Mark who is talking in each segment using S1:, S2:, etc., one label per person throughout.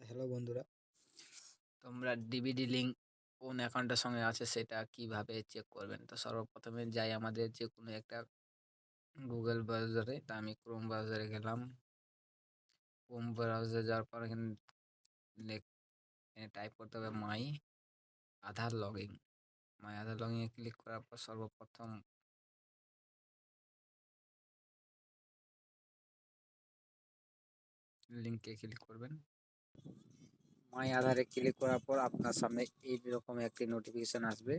S1: Hello বন্ধুরা।
S2: তোমরা DBD link কোন অ্যাকাউন্টের সঙ্গে আছে সেটা কিভাবে চেক করবেন? তো সর্বপ্রথমে যাই আমাদের যেকোনো একটা গুগল ব্রাউজারে। তা আমি ক্রোম ব্রাউজারে গেলাম। ক্রোম ব্রাউজারে যাওয়ার পর এখানে লেখ এখানে টাইপ করতে হবে মাই আধার লগইন। মাই আধার লগইনে ক্লিক করার পর সর্বপ্রথম লিঙ্কে ক্লিক করবেন। মাই আধারে ক্লিক করার পর আপনার সামনে এইরকম একটি নোটিফিকেশন আসবে।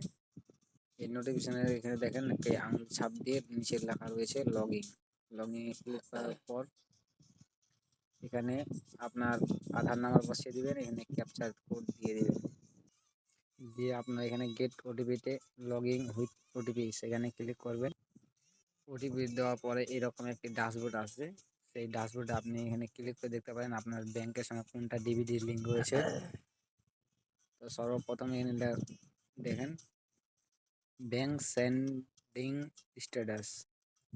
S2: এই নোটিফিকেশনের এখানে দেখেন একটি আঙুল ছাপ দিয়ে নিচে লেখা রয়েছে লগইন। লগইনে ক্লিক করার পর এখানে আপনার আধার নাম্বার বসিয়ে দিবেন, এখানে ক্যাপচার কোড দিয়ে দিবেন, দিয়ে আপনার এখানে গেট ওটিপিতে লগ ইন উইথ ওটিপি সেখানে ক্লিক করবেন। ওটিপি দেওয়ার পরে এরকম একটি ড্যাশবোর্ড আসবে। সেই ড্যাশবোর্ডে আপনি এখানে ক্লিক করে দেখতে পারেন আপনার ব্যাংকের সঙ্গে কোনটা ডিবিডি লিঙ্ক রয়েছে। তো সর্বপ্রথম এখানে দেখেন bank sending status,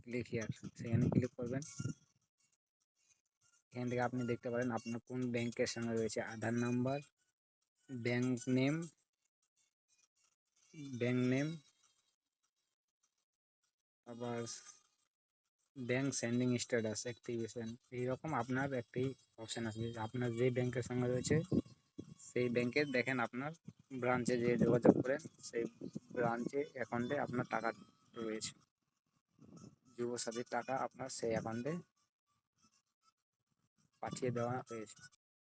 S2: click here, সেখানে ক্লিক করবেন। এখান থেকে আপনি দেখতে পারেন আপনার কোন ব্যাংকের সঙ্গে রয়েছে, আধার নাম্বার, ব্যাংক নেম, আবার ব্যাংক সেন্ডিং স্ট্যাটাস অ্যাক্টিভেশন, এইরকম আপনার একটি অপশান আসবে। আপনার যে ব্যাংকের সঙ্গে রয়েছে সেই ব্যাংকের দেখেন আপনার ব্রাঞ্চে যে যোগাযোগ করেন সেই ব্রাঞ্চে অ্যাকাউন্টে আপনার টাকা রয়েছে, যুবসাথীর টাকা আপনার সেই অ্যাকাউন্টে পাঠিয়ে দেওয়া হয়েছে।